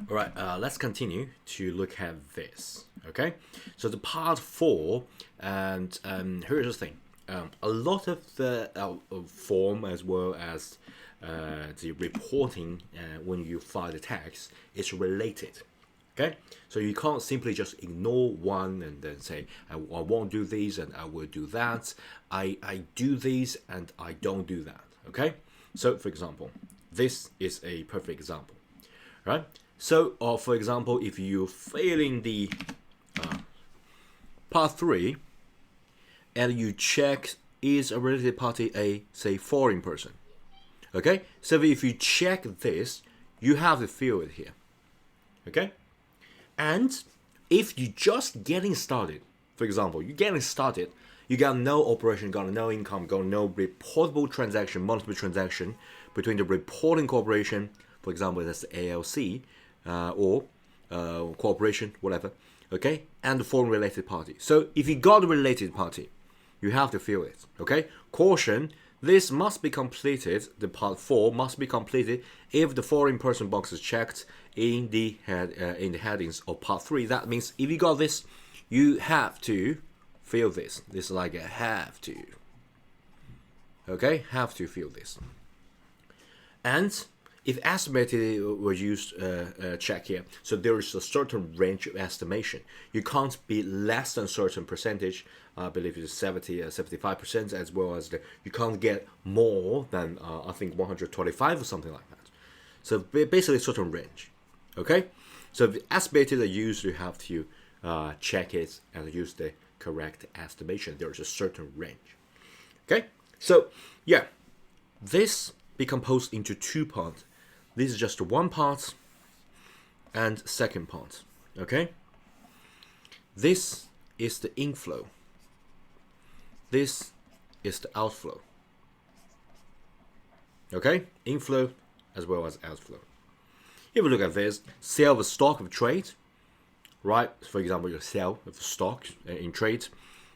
All right, let's continue to look at this. Okay, so the part four, and here's the thing: a lot of the form as well as the reporting when you file the tax is related. Okay, so you can't simply just ignore one and then say I won't do these and I will do that. I do these and I don't do that. Okay, so for example, this is a perfect example, right? So, for example, if you're failing the part three and you check is a related party a say foreign person, okay? So if you check this, you have to fill it here, okay? And if you just getting started, for example, you're getting started, you got no operation, got no income, got no reportable transaction, multiple transaction between the reporting corporation, for example, that's the ALC, or corporation, whatever, okay, and the foreign related party. So if you got a related party, you have to fill it, okay? Caution, this must be completed, the part 4 must be completed if the foreign person box is checked in the headings of part 3. That means if you got this, you have to fill this. This is like a have to. Okay, have to fill this. And if estimated was used, check here. So there is a certain range of estimation. You can't be less than certain percentage. I believe it's 75%, as well as you can't get more than I think 125 or something like that. So basically, a certain range. Okay. So if estimated are used, you have to check it and use the correct estimation. There is a certain range. Okay. So yeah, this be composed into two parts. This is just one part and second part. Okay? This is the inflow. This is the outflow. Okay? Inflow as well as outflow. If we look at this, sale of stock of trade, right? For example, you sell of stock in trade.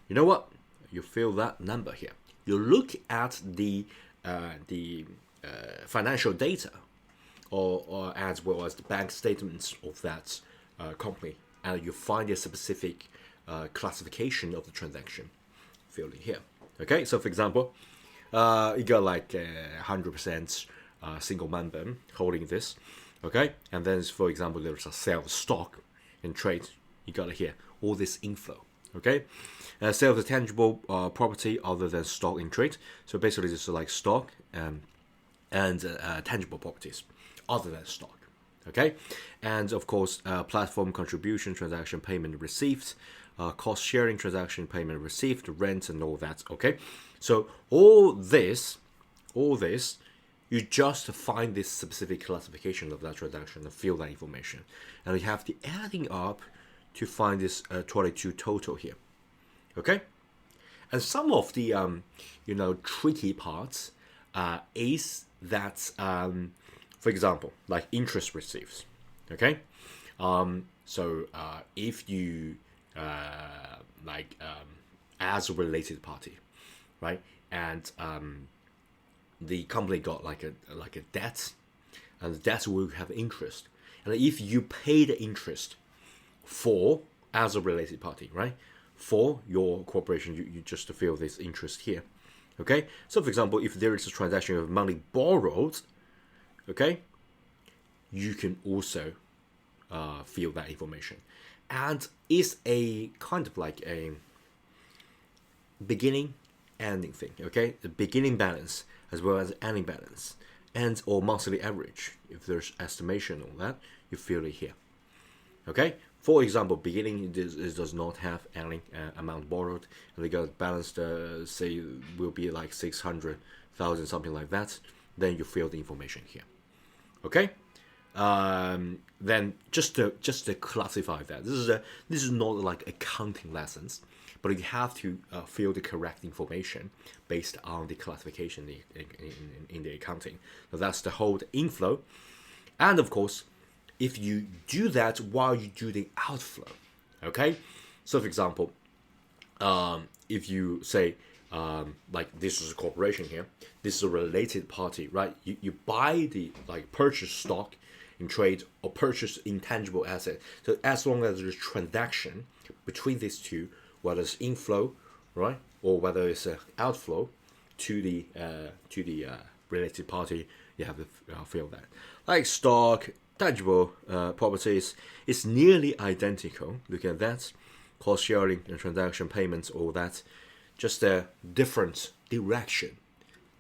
You know what? You fill that number here. You look at the financial data, or as well as the bank statements of that company, and you find a specific classification of the transaction filled in here. Okay, so for example, you got like 100% single member holding this. Okay, and then for example, there's a sale of stock in trade. You got it here, all this inflow. Okay, sale of the tangible property other than stock in trade. So basically, this is like stock and tangible properties other than stock. Okay, and of course, platform contribution, transaction payment received, cost sharing transaction payment received, rent and all that. Okay, so all this, you just find this specific classification of that transaction and fill that information, and you have the adding up to find this 22 total here. Okay, and some of the tricky parts is that for example, like interest received. Okay, so if you as a related party, right, and the company got like a debt, and the debt will have interest, and if you pay the interest for as a related party, right, for your corporation, you just feel this interest here. Okay, so for example, if there is a transaction of money borrowed, okay, you can also fill that information, and it's a kind of like a beginning ending thing. Okay, the beginning balance as well as ending balance, and or monthly average. If there's estimation on that, you fill it here. Okay, for example, beginning it does not have any amount borrowed, and they got balanced, say will be like 600,000, something like that. Then you fill the information here. Okay, then just to classify that, this is not like accounting lessons, but you have to fill the correct information based on the classification in the accounting. So that's the whole inflow, and of course, if you do that while you do the outflow, okay. So for example, if you say like this is a corporation here, this is a related party, right? You buy the purchase stock in trade or purchase intangible asset. So as long as there's transaction between these two, whether it's inflow, right, or whether it's an outflow to the related party, you have to feel that. Like stock, tangible properties, it's nearly identical. Look at that, cost sharing and transaction payments, all that, just a different direction.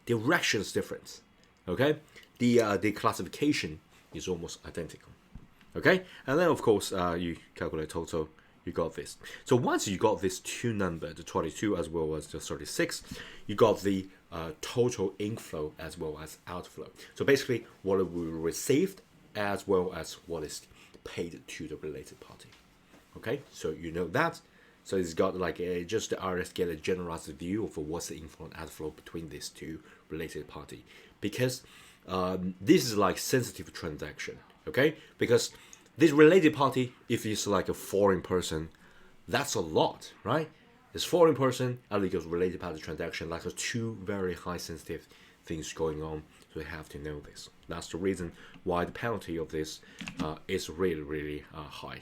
Direction is different. Okay, the classification is almost identical. Okay, and then of course you calculate total. You got this. So once you got this two number, the 22 as well as the 36, you got the total inflow as well as outflow. So basically, what we received as well as what is paid to the related party. Okay, so you know that. So it's got like just the IRS get a generalized view of what's the inflow and outflow between these two related party, because this is like sensitive transaction. Okay, because this related party, if it's like a foreign person, that's a lot, right? It's foreign person, illegal related party transaction, like two very high sensitive things going on. So we have to know this. That's the reason why the penalty of this is really, really high.